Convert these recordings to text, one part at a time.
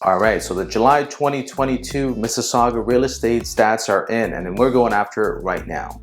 All right, so the July 2022 Mississauga real estate stats are in, and then we're going after it right now.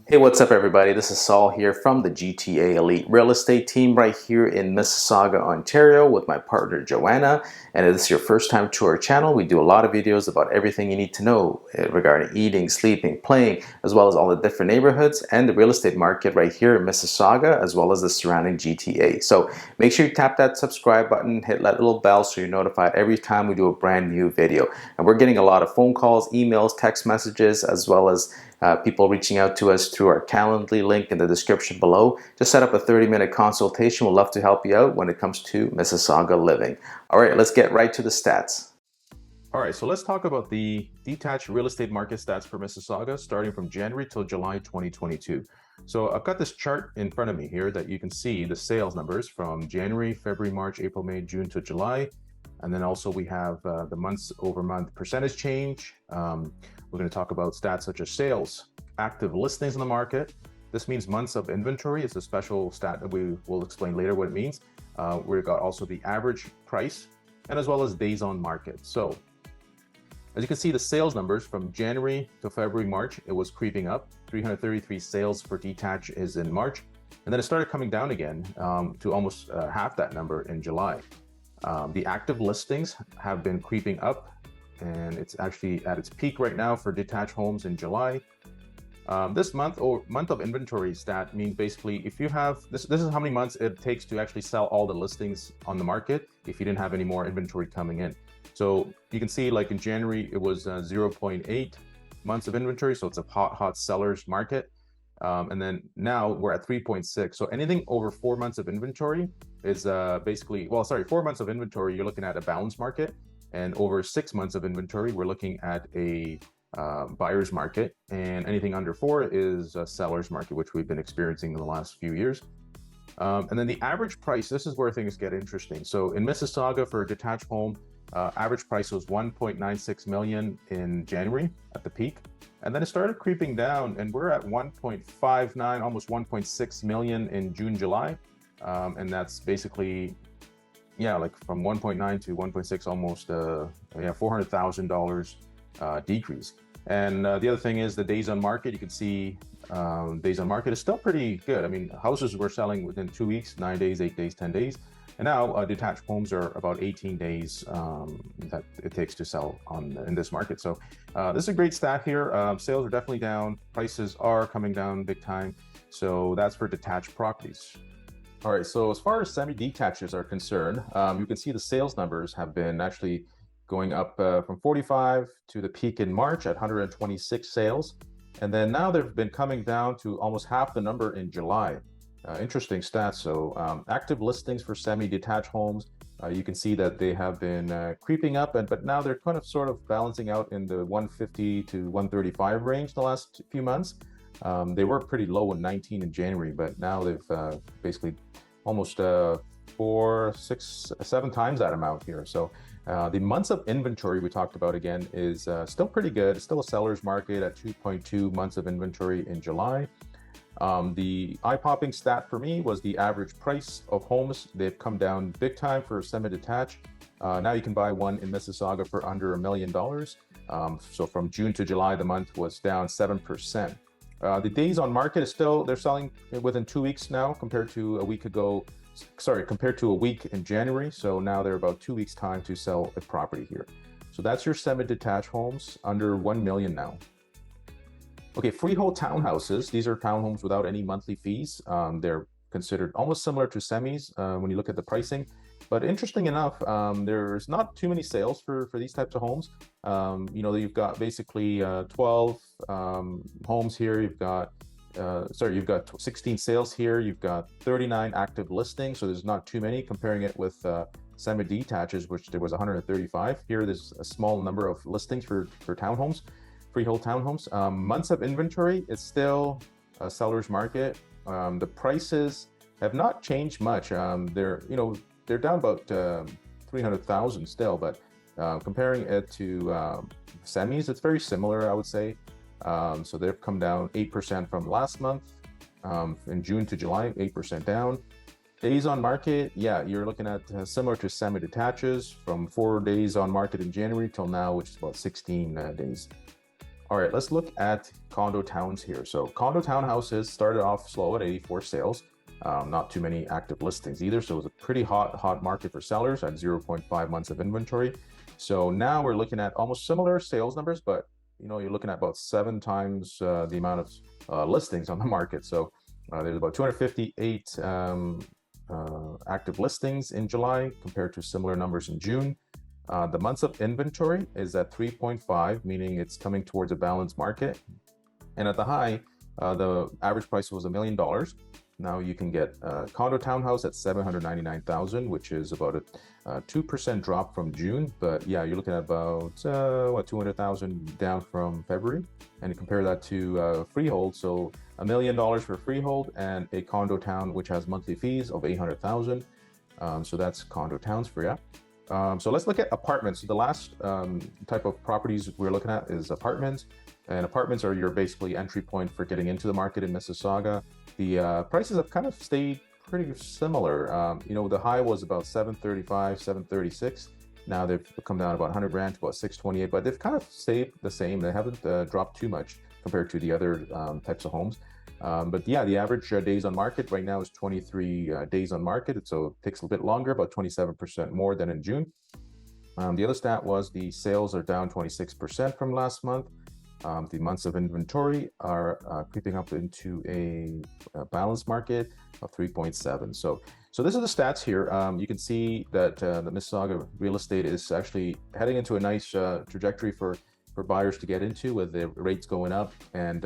Hey, what's up everybody? This is Saul here from the GTA Elite Real Estate team right here in Mississauga, Ontario with my partner Joanna. And if this is your first time to our channel, we do a lot of videos about everything you need to know regarding eating, sleeping, playing, as well as all the different neighborhoods and the real estate market right here in Mississauga, as well as the surrounding GTA. So make sure you tap that subscribe button, hit that little bell so you're notified every time we do a brand new video. And we're getting a lot of phone calls, emails, text messages, as well as people reaching out to us through our Calendly link in the description below. Just set up a 30-minute consultation. We'd love to help you out when it comes to Mississauga living. All right, let's get right to the stats. All right, so let's talk about the detached real estate market stats for Mississauga starting from January till July 2022. So I've got this chart in front of me here that you can see the sales numbers from January, February, March, April, May, June to July. And then also we have the months over month percentage change. We're going to talk about stats such as sales, active listings in the market. This means months of inventory. It's a special stat that we will explain later what it means. We've got also the average price and as well as days on market. So as you can see, the sales numbers from January to February, March, it was creeping up. 333 sales for detached is in March. And then it started coming down again to almost half that number in July. The active listings have been creeping up, and it's actually at its peak right now for detached homes in July. This month of inventory stat means basically if you have this is how many months it takes to actually sell all the listings on the market if you didn't have any more inventory coming in. So you can see like in January it was 0.8 months of inventory, so it's a hot seller's market. And then now we're at 3.6. So anything over 4 months of inventory is basically, 4 months of inventory, you're looking at a balanced market. And over 6 months of inventory, we're looking at a buyer's market. And anything under 4 is a seller's market, which we've been experiencing in the last few years. And then the average price, this is where things get interesting. So in Mississauga for a detached home, average price was 1.96 million in January at the peak. And then it started creeping down and we're at 1.59, almost 1.6 million in June, July. And that's basically, like from 1.9 to 1.6, almost $400,000 decrease. And the other thing is the days on market. You can see days on market is still pretty good. I mean, houses were selling within 2 weeks, 9 days, 8 days, 10 days. And now detached homes are about 18 days that it takes to sell in this market. So this is a great stat here. Sales are definitely down. Prices are coming down big time. So that's for detached properties. All right, so as far as semi-detaches are concerned, you can see the sales numbers have been actually going up from 45 to the peak in March at 126 sales. And then now they've been coming down to almost half the number in July. Interesting stats. So active listings for semi-detached homes, you can see that they have been creeping up, but now they're kind of sort of balancing out in the 150 to 135 range the last few months. They were pretty low in 19 in January, but now they've basically almost 4, 6, 7 times that amount here. So the months of inventory we talked about again is still pretty good. It's still a seller's market at 2.2 months of inventory in July. The eye-popping stat for me was the average price of homes. They've come down big time for semi-detached. Now you can buy one in Mississauga for under $1 million. So from June to July, the month was down 7%. The days on market is still, they're selling within 2 weeks now compared to a week ago. Compared to a week in January. So now they're about 2 weeks time to sell a property here. So that's your semi-detached homes under 1 million now. Okay, freehold townhouses. These are townhomes without any monthly fees. They're considered almost similar to semis when you look at the pricing. But interesting enough, there's not too many sales for these types of homes. You've got basically 12 homes here. You've got 16 sales here. You've got 39 active listings. So there's not too many comparing it with semi-detaches, which there was 135. Here, there's a small number of listings for townhomes. Freehold townhomes. Months of inventory, it's still a seller's market. The prices have not changed much. They're down about 300,000 still, but comparing it to semis, it's very similar, I would say. So they've come down 8% from last month. In June to July, 8% down. Days on market, yeah, you're looking at similar to semi-detaches, from 4 days on market in January till now, which is about 16 days. All right, let's look at condo towns here. So condo townhouses started off slow at 84 sales. Not too many active listings either, so it was a pretty hot market for sellers at 0.5 months of inventory. So now we're looking at almost similar sales numbers, but you're looking at about 7 times the amount of listings on the market. So there's about 258 active listings in July compared to similar numbers in June. The months of inventory is at 3.5, meaning it's coming towards a balanced market. And at the high, the average price was $1 million. Now you can get a condo townhouse at $799,000, which is about a 2% drop from June. But yeah, you're looking at about $200,000 down from February. And you compare that to freehold, so $1 million for freehold and a condo town which has monthly fees of $800,000. So that's condo towns for you. So let's look at apartments. The last type of properties we're looking at is apartments. And apartments are your basically entry point for getting into the market in Mississauga. The prices have kind of stayed pretty similar. The high was about $735, $736. Now they've come down about 100 grand to about 628, but they've kind of stayed the same. They haven't dropped too much compared to the other types of homes. But yeah, the average days on market right now is 23 days on market. So it takes a bit longer, about 27% more than in June. The other stat was the sales are down 26% from last month. The months of inventory are creeping up into a balanced market of 3.7. So this are the stats here. You can see that the Mississauga real estate is actually heading into a nice trajectory for buyers to get into, with the rates going up. And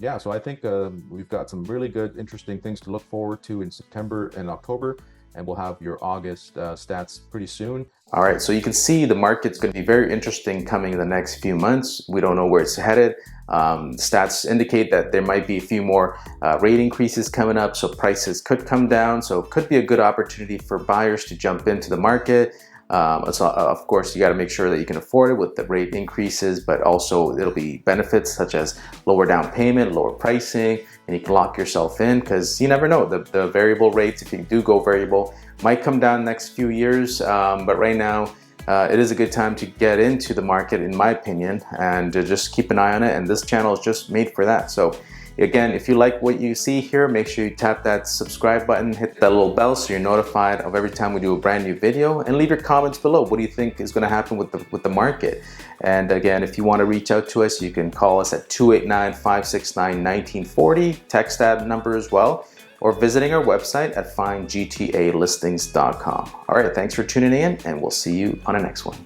yeah, so I think we've got some really good, interesting things to look forward to in September and October. And we'll have your August stats pretty soon. All right, so you can see the market's going to be very interesting coming in the next few months. We don't know where it's headed. Stats indicate that there might be a few more rate increases coming up, so prices could come down. So it could be a good opportunity for buyers to jump into the market. So of course, you got to make sure that you can afford it with the rate increases, but also it'll be benefits such as lower down payment, lower pricing, and you can lock yourself in, because you never know. The variable rates, if you do go variable, might come down next few years. But right now, it is a good time to get into the market, in my opinion, and just keep an eye on it. And this channel is just made for that. So again, if you like what you see here, make sure you tap that subscribe button, hit that little bell so you're notified of every time we do a brand new video, and leave your comments below. What do you think is going to happen with the market? And again, if you want to reach out to us, you can call us at 289-569-1940, text that number as well, or visiting our website at findgtalistings.com. All right, thanks for tuning in, and we'll see you on the next one.